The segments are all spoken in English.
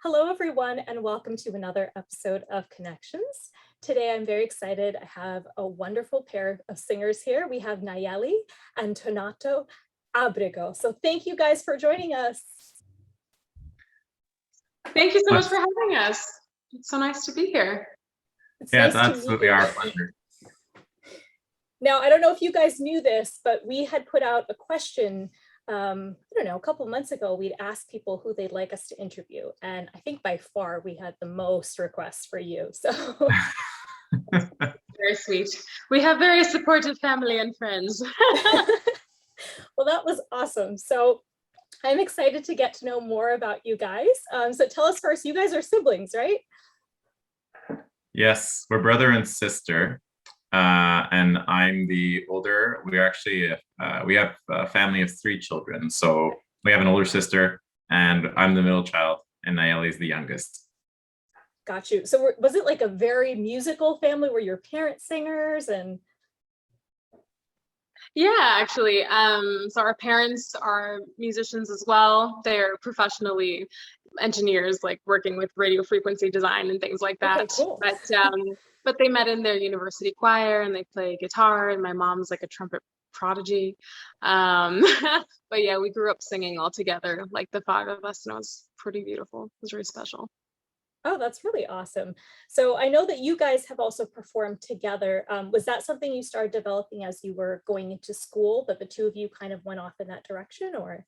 Hello, everyone, and welcome to another episode of Connections. Today, I'm very excited. I have a wonderful pair of singers here. We have Nayeli and Tonatiuh Abrego. So thank you guys for joining us. Thank you so much for having us. It's so nice to be here. It's it's absolutely our pleasure. Now, I don't know if you guys knew this, but we had put out a question I don't know, a couple months ago. We'd asked people who they'd like us to interview, and I think by far we had the most requests for you. So very sweet. We have very supportive family and friends. Well, that was awesome. So I'm excited to get to know more about you guys. So tell us first, you guys are siblings, right? Yes, we're brother and sister. And I'm the older. We have a family of 3 children. So we have an older sister, and I'm the middle child, and Nayeli is the youngest. Got you. So was it like a very musical family? Were your parents singers? And yeah, actually. So our parents are musicians as well. They're professionally engineers, like working with radio frequency design and things like that. Okay, cool. But they met in their university choir, and they play guitar, and my mom's like a trumpet prodigy. But yeah, we grew up singing all together, like the 5 of us, and it was pretty beautiful. It was really special. Oh, that's really awesome. So I know that you guys have also performed together. Was that something you started developing as you were going into school, that the 2 of you kind of went off in that direction, or?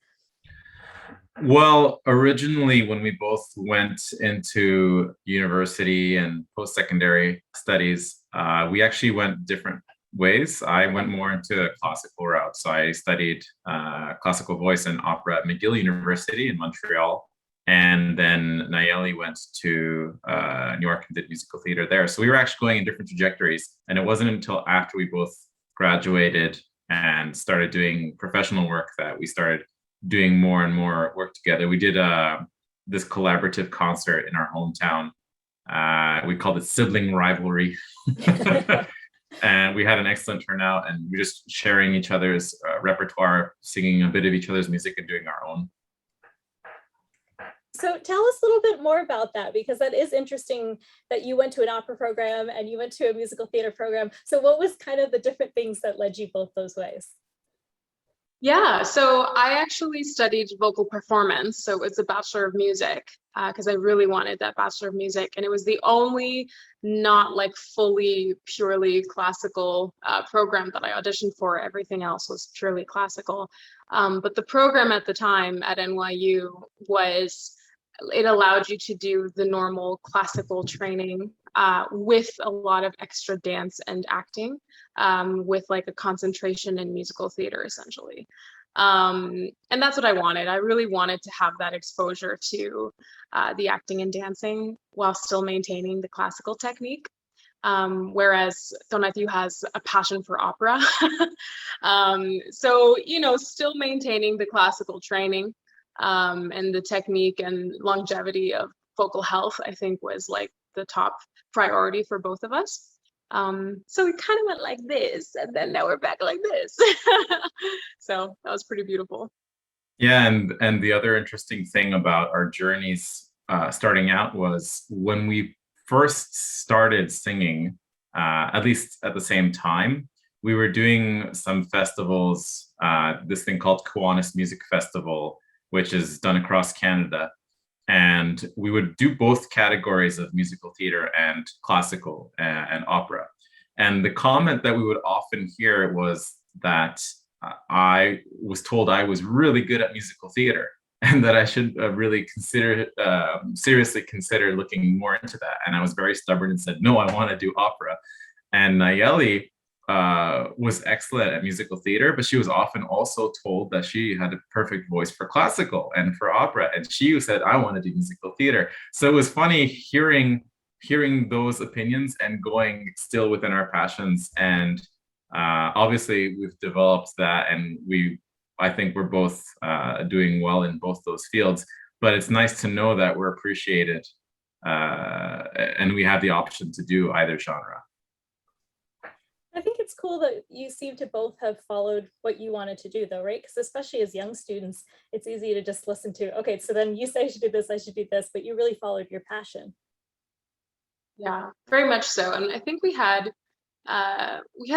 Well, originally, when we both went into university and post-secondary studies, we actually went different ways. I went more into a classical route. So I studied classical voice and opera at McGill University in Montreal. And then Nayeli went to New York and did musical theater there. So we were actually going in different trajectories. And it wasn't until after we both graduated and started doing professional work that we started doing more and more work together. We did this collaborative concert in our hometown. We called it Sibling Rivalry. And we had an excellent turnout, and we're just sharing each other's repertoire, singing a bit of each other's music and doing our own. So tell us a little bit more about that, because that is interesting that you went to an opera program and you went to a musical theater program. So what was kind of the different things that led you both those ways? Yeah, so I actually studied vocal performance. So it's a Bachelor of Music because I really wanted that Bachelor of Music. And it was the only not like fully, purely classical program that I auditioned for. Everything else was purely classical. But the program at the time at NYU it allowed you to do the normal classical training with a lot of extra dance and acting, with like a concentration in musical theater, essentially. And that's what I wanted. I really wanted to have that exposure to the acting and dancing while still maintaining the classical technique. Whereas Tonatiuh has a passion for opera. So, still maintaining the classical training and the technique and longevity of vocal health, I think, was like the top priority for both of us. So we kind of went like this, and then now we're back like this. So that was pretty beautiful. Yeah, and the other interesting thing about our journeys starting out was when we first started singing, at least at the same time, we were doing some festivals, this thing called Kiwanis Music Festival, which is done across Canada. And we would do both categories of musical theater and classical and opera. And the comment that we would often hear was that I was told I was really good at musical theater, and that I should really seriously consider looking more into that. And I was very stubborn and said, no, I want to do opera. And Nayeli was excellent at musical theater, but she was often also told that she had a perfect voice for classical and for opera. And she said, I want to do musical theater. So it was funny hearing those opinions and going still within our passions. And obviously we've developed that, and I think we're both doing well in both those fields. But it's nice to know that we're appreciated and we have the option to do either genre. I think it's cool that you seem to both have followed what you wanted to do though, right? Because especially as young students, it's easy to just listen to, okay, so then you say I should do this, I should do this, but you really followed your passion. Yeah, very much so. And I think we had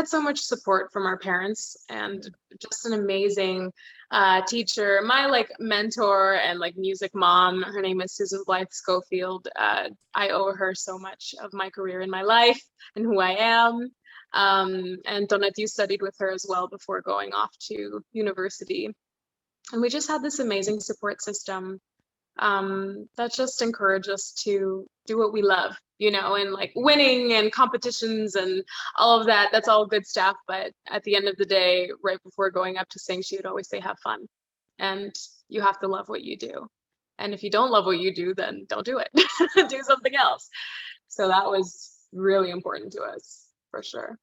so much support from our parents and just an amazing teacher. My like mentor and like music mom, her name is Susan Blythe Schofield. I owe her so much of my career in my life and who I am. And Tonatiuh studied with her as well before going off to university. And we just had this amazing support system that just encourage us to do what we love, and like winning and competitions and all of that. That's all good stuff. But at the end of the day, right before going up to sing, she would always say, have fun. And you have to love what you do. And if you don't love what you do, then don't do it. Do something else. So that was really important to us, for sure.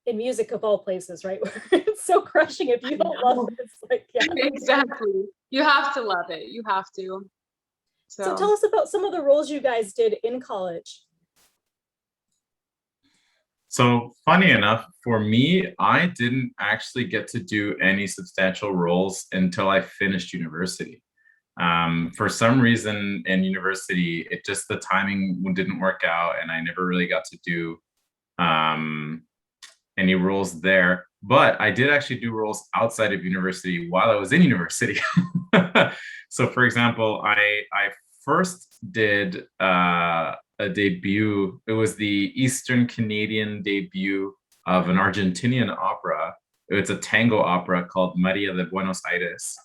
In music of all places, right? It's so crushing if you don't love it. It's like, yeah. Exactly. You have to love it. You have to. So tell us about some of the roles you guys did in college. So funny enough, for me, I didn't actually get to do any substantial roles until I finished university. For some reason in university, the timing didn't work out and I never really got to do any roles there. But I did actually do roles outside of university while I was in university. So for example, I first did a debut. It was the Eastern Canadian debut of an Argentinian opera. It's a tango opera called Maria de Buenos Aires.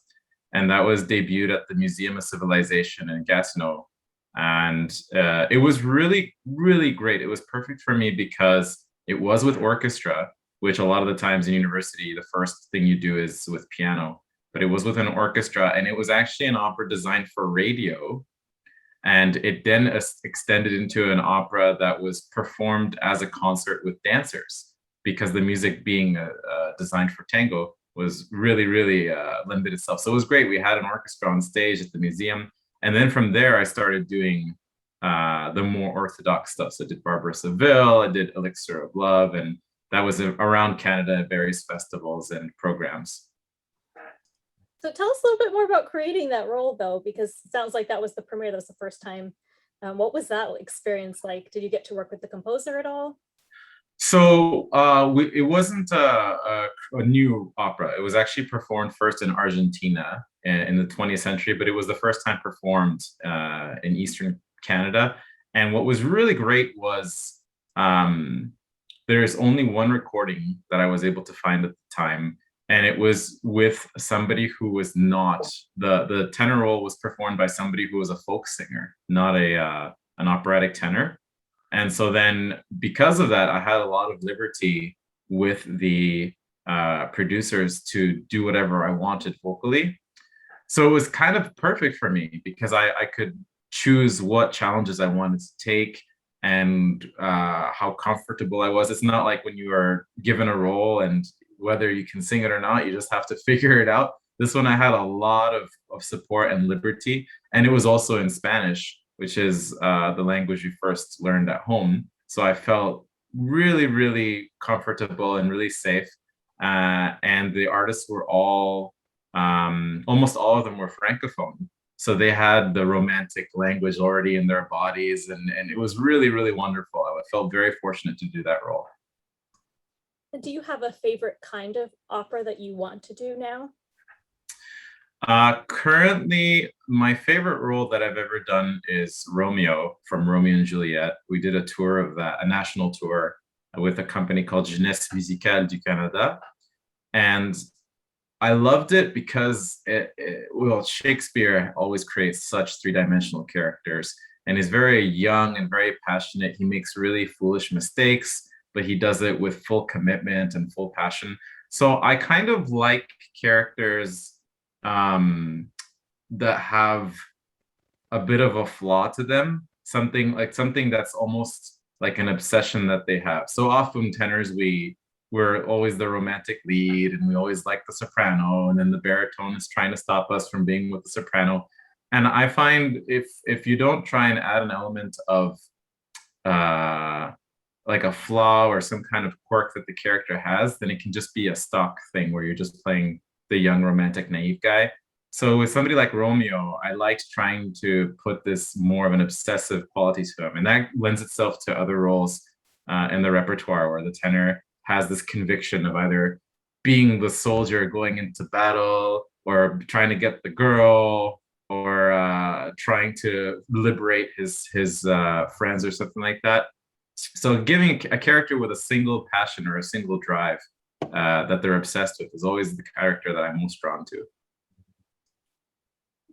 And that was debuted at the Museum of Civilization in Gatineau. And it was really, really great. It was perfect for me because it was with orchestra, which a lot of the times in university, the first thing you do is with piano. But it was with an orchestra, and it was actually an opera designed for radio. And it then extended into an opera that was performed as a concert with dancers, because the music being designed for tango was really, really lended itself. So it was great. We had an orchestra on stage at the museum. And then from there, I started doing the more orthodox stuff. So I did Barbara Seville, I did Elixir of Love, and that was around Canada at various festivals and programs. So tell us a little bit more about creating that role though, because it sounds like that was the premiere, that was the first time. What was that experience like? Did you get to work with the composer at all? So it wasn't a new opera. It was actually performed first in Argentina in the 20th century, but it was the first time performed in Eastern Canada. And what was really great was there's only one recording that I was able to find at the time. And it was with somebody who was not, the tenor role was performed by somebody who was a folk singer, not an operatic tenor. And so then because of that, I had a lot of liberty with the producers to do whatever I wanted vocally. So it was kind of perfect for me because I could choose what challenges I wanted to take and how comfortable I was. It's not like when you are given a role and whether you can sing it or not, you just have to figure it out. This one, I had a lot of support and liberty. And it was also in Spanish, which is the language we first learned at home. So I felt really, really comfortable and really safe. And the artists were all, almost all of them were Francophone. So they had the romantic language already in their bodies. And it was really, really wonderful. I felt very fortunate to do that role. Do you have a favorite kind of opera that you want to do now? Currently, my favorite role that I've ever done is Romeo from Romeo and Juliet. We did a tour of that, a national tour with a company called Jeunesse Musicale du Canada. And I loved it because well, Shakespeare always creates such three-dimensional characters, and he's very young and very passionate. He makes really foolish mistakes, but he does it with full commitment and full passion. So I kind of like characters that have a bit of a flaw to them, something that's almost like an obsession that they have. So often tenors, we're always the romantic lead and we always like the soprano, and then the baritone is trying to stop us from being with the soprano. And I find if you don't try and add an element of like a flaw or some kind of quirk that the character has, then it can just be a stock thing where you're just playing the young romantic naive guy. So with somebody like Romeo, I liked trying to put this more of an obsessive quality to him, and that lends itself to other roles in the repertoire where the tenor has this conviction of either being the soldier going into battle or trying to get the girl or trying to liberate his friends or something like that. So giving a character with a single passion or a single drive that they're obsessed with is always the character that I'm most drawn to.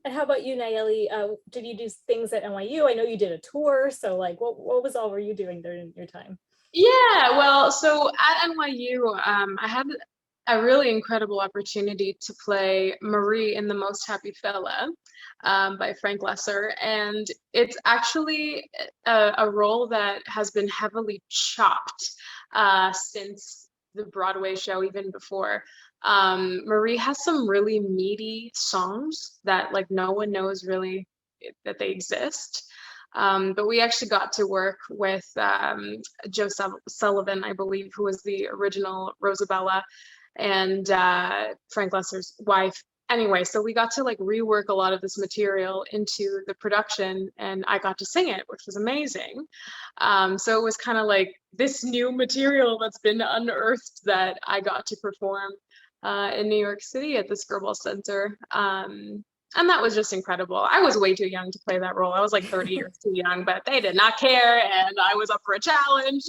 And how about you, Nayeli? Did you do things at NYU? I know you did a tour. So like, what was all were you doing during your time? Yeah, well, so at NYU, I had a really incredible opportunity to play Marie in The Most Happy Fella by Frank Lesser. And it's actually a role that has been heavily chopped since the Broadway show, even before. Marie has some really meaty songs that like no one knows really that they exist. But we actually got to work with Joe Sullivan, I believe, who was the original Rosabella, and Frank Lesser's wife. Anyway, so we got to like rework a lot of this material into the production, and I got to sing it, which was amazing. So it was kind of like this new material that's been unearthed that I got to perform in New York City at the Skirball Center. And that was just incredible. I was way too young to play that role. I was like 30 years too young, but they did not care, and I was up for a challenge.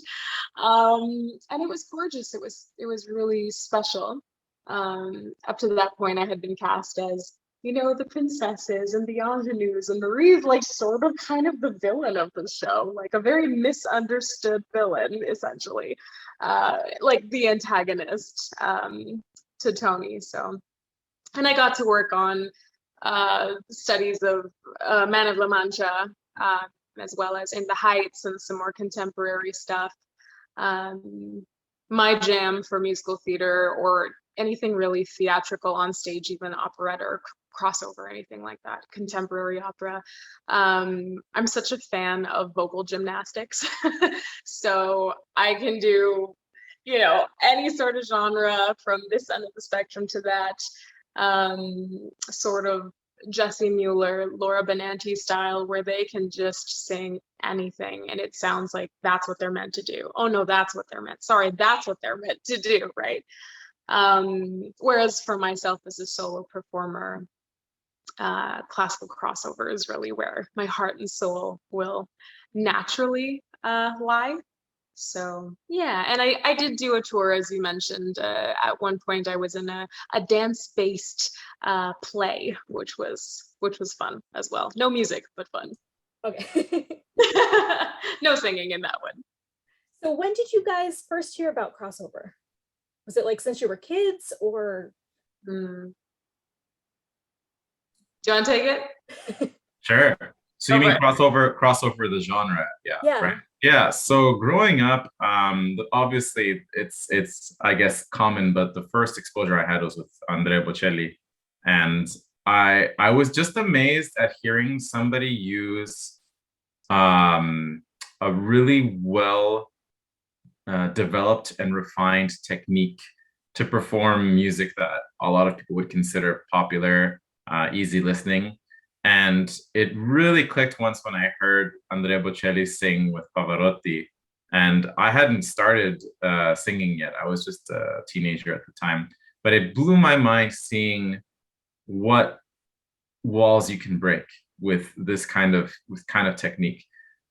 And it was gorgeous. It was really special. Up to that point, I had been cast as, you know, the princesses and the ingenues, and Marie's like sort of kind of the villain of the show, like a very misunderstood villain, essentially, like the antagonist to Tony. So, and I got to work on studies of Man of La Mancha, as well as In the Heights and some more contemporary stuff. My jam for musical theater or anything really theatrical on stage, even operetta or crossover, anything like that, contemporary opera. I'm such a fan of vocal gymnastics. So I can do, you know, any sort of genre from this end of the spectrum to that. Sort of Jessie Mueller, Laura Benanti style, where they can just sing anything and it sounds like that's what they're meant to do. Oh no, that's what they're meant. Sorry, that's what they're meant to do, right? Whereas for myself as a solo performer, classical crossover is really where my heart and soul will naturally lie. So yeah, and I did do a tour, as you mentioned. At one point, I was in a dance-based play, which was fun as well. No music, but fun. Okay. No singing in that one. So when did you guys first hear about crossover? Was it like since you were kids, or? Do you want to take it? Sure. So you mean crossover the genre? Yeah. Right. Yeah. So growing up, obviously it's I guess common, but the first exposure I had was with Andrea Bocelli, and I was just amazed at hearing somebody use a really well developed and refined technique to perform music that a lot of people would consider popular, easy listening. And it really clicked once when I heard Andrea Bocelli sing with Pavarotti. And I hadn't started singing yet. I was just a teenager at the time. But it blew my mind seeing what walls you can break with this kind of technique.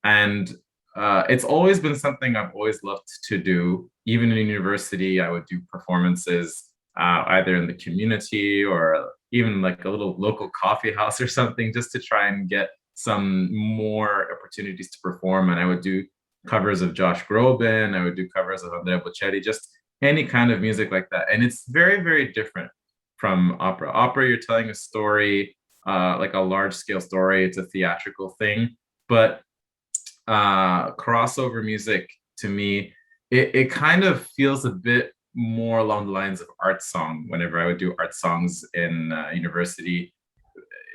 And it's always been something I've always loved to do. Even in university, I would do performances either in the community or even like a little local coffee house or something, just to try and get some more opportunities to perform. And I would do covers of Josh Groban, I would do covers of Andrea Bocelli, just any kind of music like that. And it's very, very different from opera. Opera, you're telling a story, like a large scale story, it's a theatrical thing. But crossover music, to me, it kind of feels a bit more along the lines of art song. Whenever I would do art songs in university,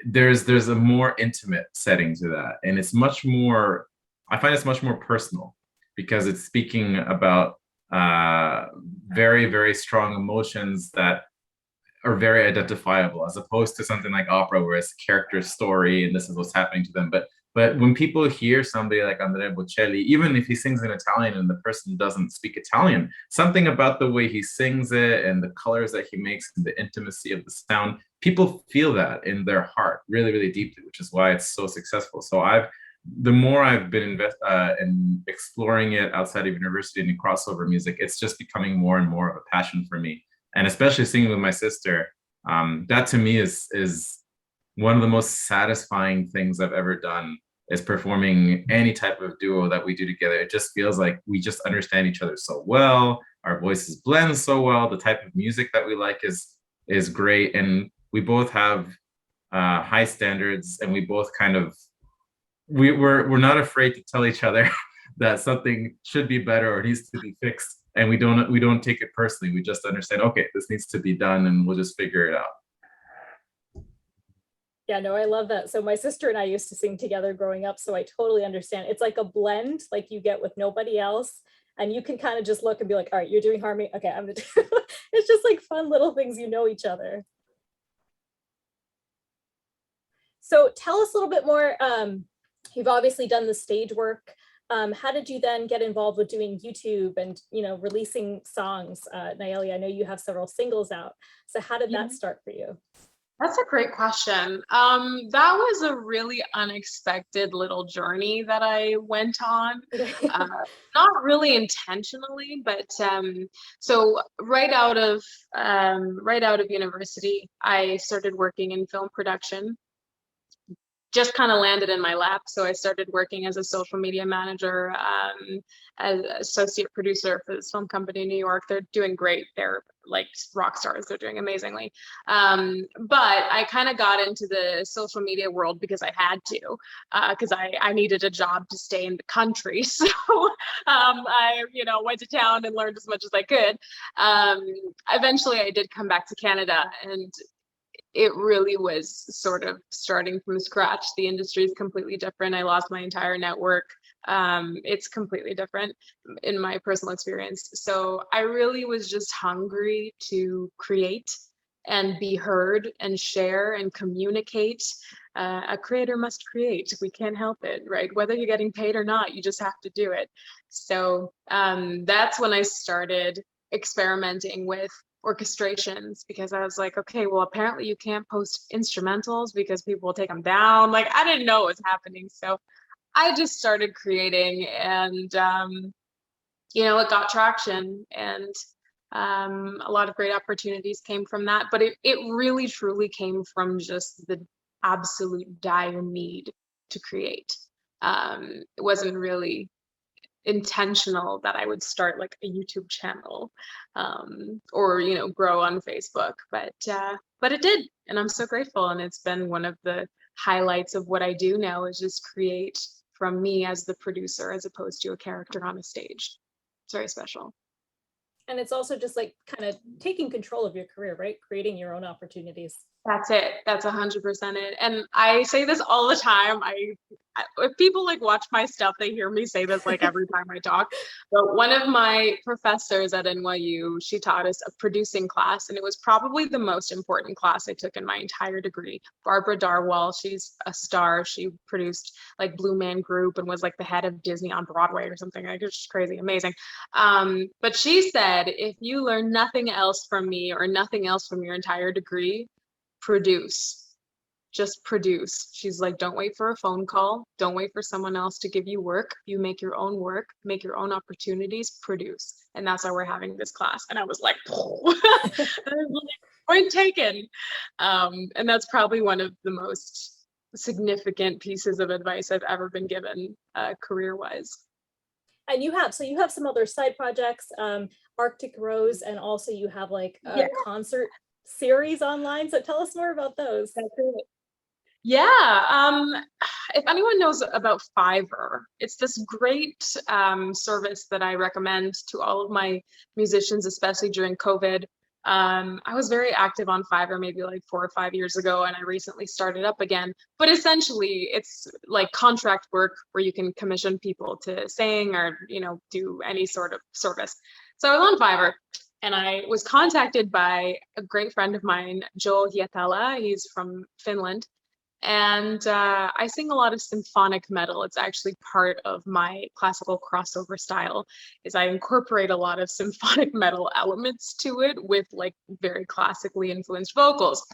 there's a more intimate setting to that, and it's much more, I find it's much more personal. because it's speaking about very, very strong emotions that are very identifiable, as opposed to something like opera where it's a character story and this is what's happening to them. But when people hear somebody like Andrea Bocelli, even if he sings in Italian and the person doesn't speak Italian, something about the way he sings it and the colors that he makes and the intimacy of the sound, people feel that in their heart really, really deeply, which is why it's so successful. So the more I've been in exploring it outside of university and in crossover music, it's just becoming more and more of a passion for me. And especially singing with my sister, that to me is one of the most satisfying things I've ever done, is performing any type of duo that we do together. It just feels like we just understand each other so well. Our voices blend so well. The type of music that we like is great. And we both have high standards, and we both kind of, we're not afraid to tell each other that something should be better or needs to be fixed. And we don't take it personally. We just understand, okay, this needs to be done, and we'll just figure it out. Yeah, no, I love that. So my sister and I used to sing together growing up, so I totally understand. It's like a blend like you get with nobody else. And you can kind of just look and be like, all right, you're doing harmony. Okay, I'm gonna do it's just like fun little things, you know each other. So tell us a little bit more. You've obviously done the stage work. How did you then get involved with doing YouTube and, you know, releasing songs? Nayeli, I know you have several singles out. So how did that start for you? That's a great question. That was a really unexpected little journey that I went on. Not really intentionally, but so right out of university, I started working in film production. Just kind of landed in my lap. So I started working as a social media manager, as associate producer for this film company in New York. They're doing great. They're like rock stars. They're doing amazingly. But I kind of got into the social media world because I had to, because I needed a job to stay in the country. So I, went to town and learned as much as I could. Eventually I did come back to Canada, and it really was sort of starting from scratch. The industry is completely different. I lost my entire network. It's completely different in my personal experience. So I really was just hungry to create and be heard and share and communicate. A creator must create. We can't help it, right? Whether you're getting paid or not, you just have to do it. So that's when I started experimenting with orchestrations, because I was like, okay, well, apparently you can't post instrumentals because people will take them down. Like, I didn't know what was happening. So I just started creating, and it got traction, and a lot of great opportunities came from that. But it really truly came from just the absolute dire need to create. It wasn't really intentional that I would start like a YouTube channel, or grow on Facebook, but it did, and I'm so grateful. And it's been one of the highlights of what I do now, is just create from me as the producer, as opposed to a character on a stage. It's very special. And it's also just like kind of taking control of your career, right? Creating your own opportunities. That's it. That's 100% it. And I say this all the time. If people like watch my stuff, they hear me say this like every time I talk. But one of my professors at NYU, she taught us a producing class, and it was probably the most important class I took in my entire degree. Barbara Darwell, she's a star. She produced like Blue Man Group and was like the head of Disney on Broadway or something. Like, it's just crazy, amazing. But she said, if you learn nothing else from me or nothing else from your entire degree, just produce. She's like, don't wait for a phone call. Don't wait for someone else to give you work. You make your own work, make your own opportunities, produce. And that's why we're having this class. And I was like, point taken. And that's probably one of the most significant pieces of advice I've ever been given, career-wise. And you have some other side projects, Arctic Rose, and also you have like a concert series online. So tell us more about those. That's it. Yeah. If anyone knows about Fiverr, it's this great service that I recommend to all of my musicians, especially during COVID. I was very active on Fiverr maybe like 4 or 5 years ago, and I recently started up again. But essentially, it's like contract work where you can commission people to sing or, do any sort of service. So I was on Fiverr, and I was contacted by a great friend of mine, Joel Hietala. He's from Finland. And I sing a lot of symphonic metal. It's actually part of my classical crossover style, is I incorporate a lot of symphonic metal elements to it with like very classically influenced vocals.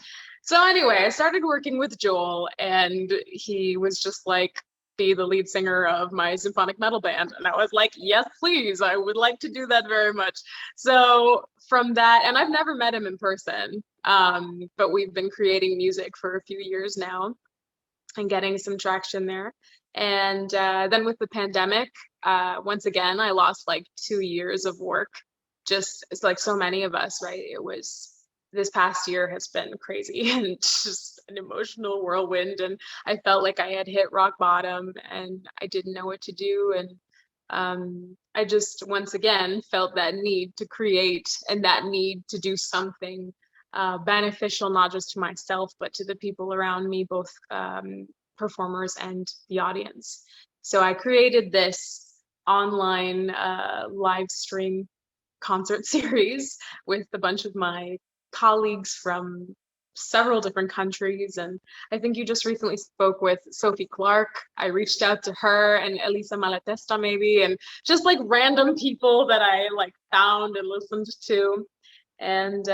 So anyway, I started working with Joel, and he was just like, be the lead singer of my symphonic metal band. And I was like, yes, please, I would like to do that very much. So from that, and I've never met him in person, but we've been creating music for a few years now and getting some traction there. And then with the pandemic, once again, I lost like 2 years of work. Just, it's like so many of us, right? This past year has been crazy and just an emotional whirlwind. And I felt like I had hit rock bottom and I didn't know what to do. And I just, once again, felt that need to create and that need to do something beneficial, not just to myself, but to the people around me, both performers and the audience. So I created this online live stream concert series with a bunch of my colleagues from several different countries. And I think you just recently spoke with Sophie Clark. I reached out to her and Elisa Malatesta maybe, and just like random people that I like found and listened to. And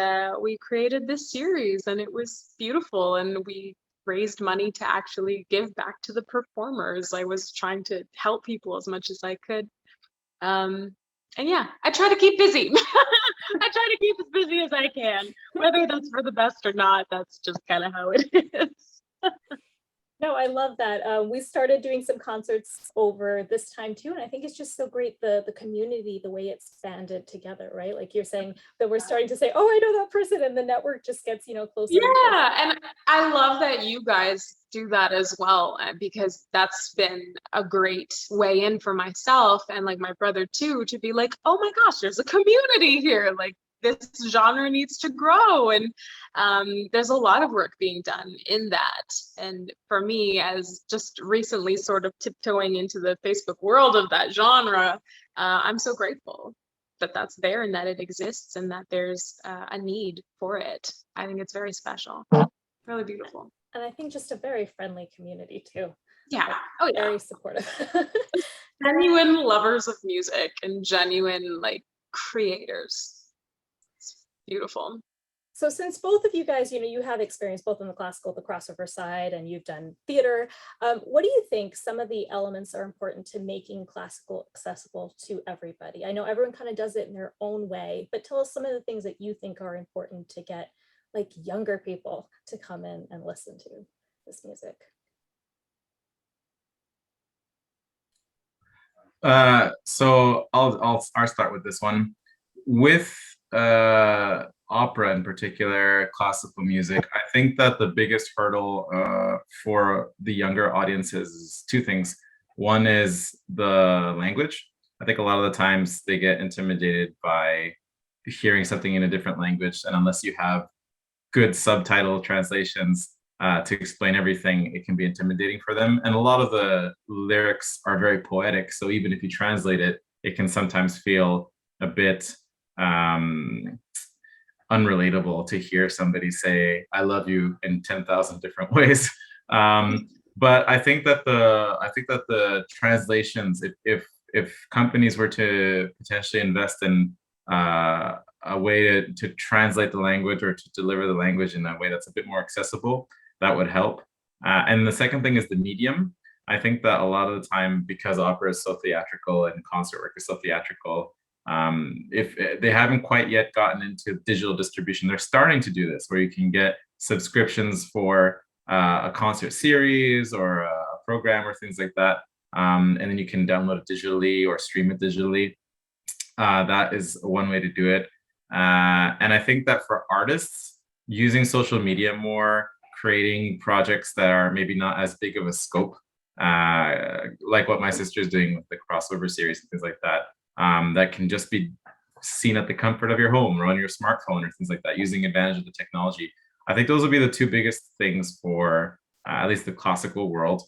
we created this series, and it was beautiful. And we raised money to actually give back to the performers. I was trying to help people as much as I could. And yeah, I try to keep busy. I try to keep as busy as I can, whether that's for the best or not. That's just kind of how it is. No, I love that. We started doing some concerts over this time too, and I think it's just so great, the community, the way it's banded together, right? Like you're saying that we're starting to say, oh, I know that person, and the network just gets, closer. Yeah, and I love that you guys do that as well, because that's been a great way in for myself and like my brother too, to be like, oh my gosh, there's a community here. Like this genre needs to grow, and there's a lot of work being done in that. And for me, as just recently sort of tiptoeing into the Facebook world of that genre, I'm so grateful that that's there and that it exists and that there's a need for it. I think it's very special, really beautiful. And I think just a very friendly community too. Yeah. Like, oh yeah. Very supportive. Genuine lovers of music and genuine like creators. Beautiful. So since both of you guys, you have experience both in the classical, the crossover side, and you've done theater, what do you think some of the elements are important to making classical accessible to everybody? I know everyone kind of does it in their own way, but tell us some of the things that you think are important to get like younger people to come in and listen to this music. So I'll start with this one. With opera in particular, classical music, I think that the biggest hurdle for the younger audiences is two things. One is the language. I think a lot of the times they get intimidated by hearing something in a different language, and unless you have good subtitle translations to explain everything, it can be intimidating for them. And a lot of the lyrics are very poetic, so even if you translate it, it can sometimes feel a bit unrelatable to hear somebody say "I love you" in 10,000 different ways. But I think that the translations, if companies were to potentially invest in a way to translate the language or to deliver the language in a way that's a bit more accessible, that would help. And the second thing is the medium. I think that a lot of the time, because opera is so theatrical and concert work is so theatrical, if they haven't quite yet gotten into digital distribution, they're starting to do this, where you can get subscriptions for a concert series or a program or things like that. And then you can download it digitally or stream it digitally. That is one way to do it. And I think that for artists, using social media more, creating projects that are maybe not as big of a scope, like what my sister's doing with the crossover series and things like that, that can just be seen at the comfort of your home or on your smartphone or things like that, using advantage of the technology. I think those would be the two biggest things for at least the classical world.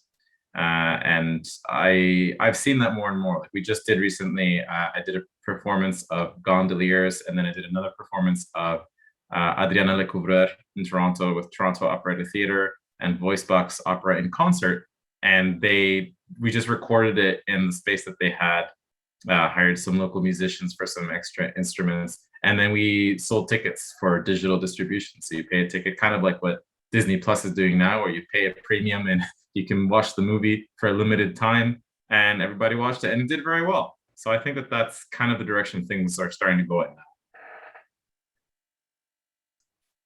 And I've seen that more and more. Like we just did recently, I did a performance of Gondoliers, and then I did another performance of Adriana Lecouvreur in Toronto with Toronto Operatic Theatre and Voice Box Opera in Concert. And we just recorded it in the space that they had, hired some local musicians for some extra instruments, and then we sold tickets for digital distribution. So you pay a ticket, kind of like what Disney Plus is doing now, where you pay a premium and you can watch the movie for a limited time, and everybody watched it and it did very well. So I think that that's kind of the direction things are starting to go in now.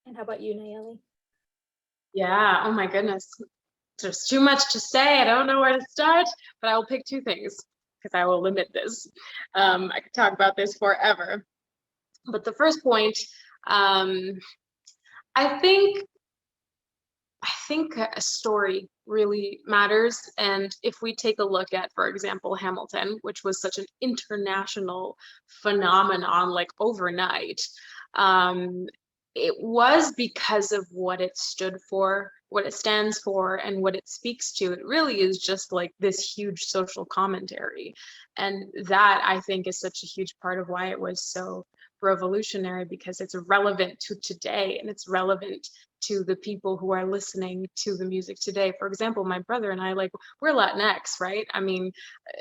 And how about you, Nayeli? Yeah, oh my goodness. There's too much to say. I don't know where to start, but I will pick two things because I will limit this. I could talk about this forever. But the first point, I think a story really matters. And if we take a look at, for example, Hamilton, which was such an international phenomenon, like overnight, it was because of what it stood for, what it stands for, and what it speaks to. It really is just like this huge social commentary. And that, I think, is such a huge part of why it was so revolutionary, because it's relevant to today, and it's relevant to the people who are listening to the music today. For example, my brother and I, like, we're Latinx, right? I mean,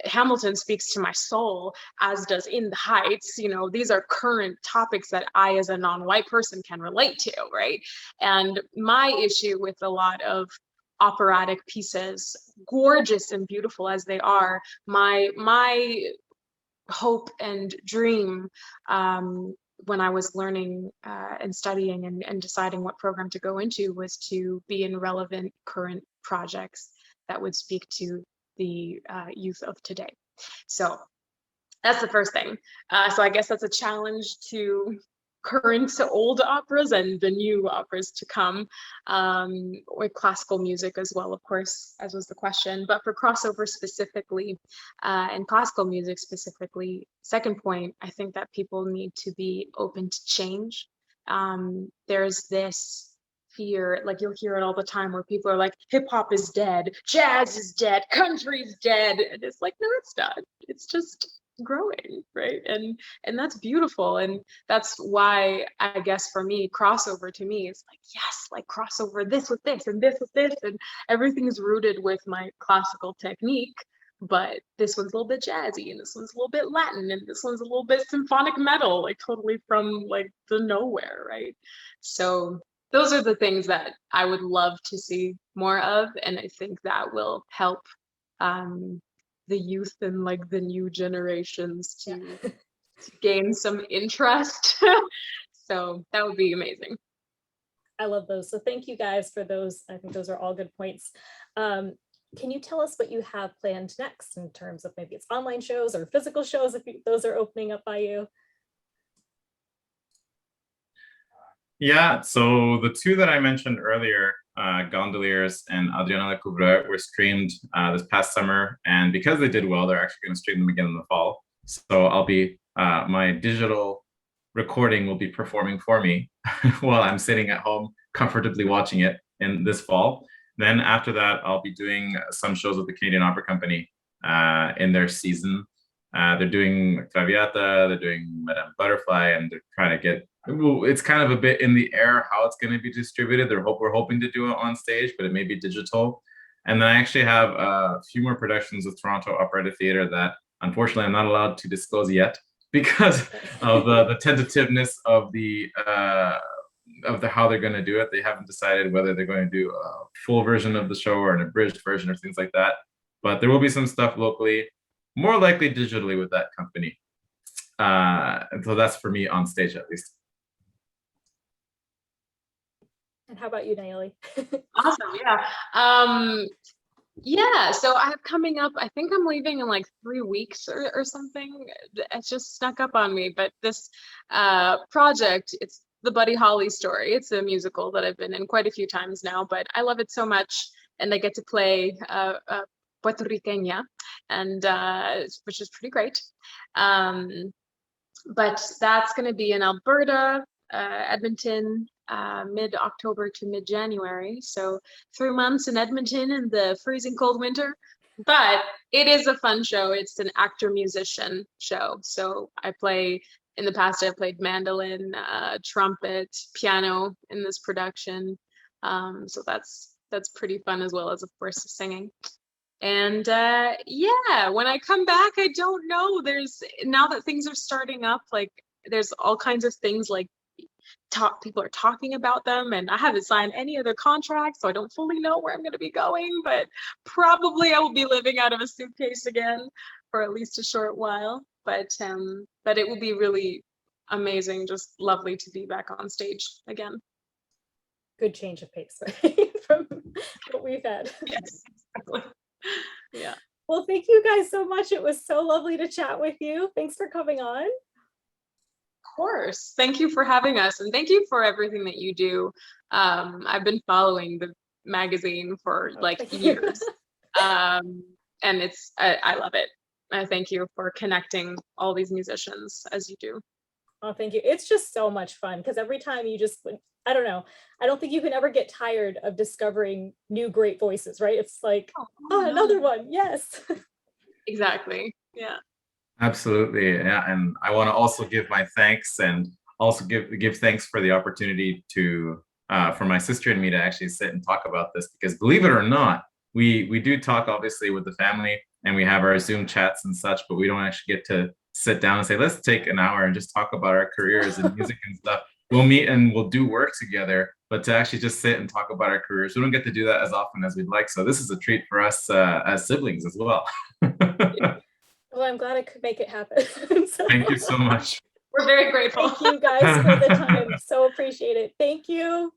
Hamilton speaks to my soul, as does In the Heights. You know, these are current topics that I, as a non-white person, can relate to, right? And my issue with a lot of operatic pieces, gorgeous and beautiful as they are, my hope and dream, when I was learning and studying and deciding what program to go into, was to be in relevant current projects that would speak to the youth of today. So that's the first thing. So I guess that's a challenge to current to old operas and the new operas to come, or classical music as well, of course, as was the question. But for crossover specifically, and classical music specifically, second point, I think that people need to be open to change. There's this fear, like you'll hear it all the time, where people are like, hip hop is dead, jazz is dead, country is dead. And it's like, no, it's not. It's just growing, right? And that's beautiful. And that's why, I guess, for me, crossover to me is like, yes, like crossover this with this and this with this, and everything is rooted with my classical technique, but this one's a little bit jazzy, and this one's a little bit Latin, and this one's a little bit symphonic metal, like totally from like the nowhere, right? So those are the things that I would love to see more of, and I think that will help the youth and like the new generations to gain some interest. So that would be amazing. I love those. So thank you guys for those. I think those are all good points. Can you tell us what you have planned next in terms of maybe it's online shows or physical shows, if those are opening up by you? Yeah, so the two that I mentioned earlier, Gondoliers and Adriana Lecouvreur, were streamed this past summer, and because they did well, they're actually going to stream them again in the fall. So I'll be, my digital recording will be performing for me while I'm sitting at home comfortably watching it in this fall. Then after that, I'll be doing some shows with the Canadian Opera Company in their season. They're doing Traviata, they're doing Madame Butterfly, and they're trying to get, it's kind of a bit in the air how it's going to be distributed. We're hoping to do it on stage, but it may be digital. And then I actually have a few more productions with Toronto Operatic Theatre that unfortunately I'm not allowed to disclose yet because of the tentativeness of the how they're going to do it. They haven't decided whether they're going to do a full version of the show or an abridged version or things like that. But there will be some stuff locally, more likely digitally, with that company. And so that's for me on stage, at least. And how about you, Nayeli? Awesome. Yeah. Yeah, so I have coming up, I think I'm leaving in like 3 weeks or something. It just snuck up on me. But this project, it's the Buddy Holly story. It's a musical that I've been in quite a few times now, but I love it so much. And I get to play Puerto Riqueña, and which is pretty great. But that's going to be in Alberta, Edmonton, mid-October to mid-January. So 3 months in Edmonton in the freezing cold winter. But it is a fun show. It's an actor-musician show. So in the past, I played mandolin, trumpet, piano in this production. So that's pretty fun, as well as, of course, singing. And yeah, when I come back, I don't know. Now that things are starting up, like there's all kinds of things like people are talking about them, and I haven't signed any other contracts, so I don't fully know where I'm going to be going, but probably I will be living out of a suitcase again for at least a short while. But it will be really amazing, just lovely to be back on stage again. Good change of pace, right? From what we've had. Yes, exactly. Yeah. Well, thank you guys so much. It was so lovely to chat with you. Thanks for coming on. Of course. Thank you for having us, and thank you for everything that you do. I've been following the magazine for like years. And I love it. I thank you for connecting all these musicians as you do. Oh, thank you. It's just so much fun because every time you just, I don't know, I don't think you can ever get tired of discovering new great voices, right? It's like, oh, another one. Yes. Exactly. Yeah. Absolutely. Yeah. And I want to also give my thanks, and also give thanks for the opportunity to for my sister and me to actually sit and talk about this, because believe it or not, we do talk obviously with the family, and we have our Zoom chats and such, but we don't actually get to sit down and say, let's take an hour and just talk about our careers and music and stuff. We'll meet and we'll do work together, but to actually just sit and talk about our careers, we don't get to do that as often as we'd like. So this is a treat for us as siblings as well. Well, I'm glad I could make it happen. So, thank you so much. We're very grateful. Thank you guys for the time. So appreciate it. Thank you.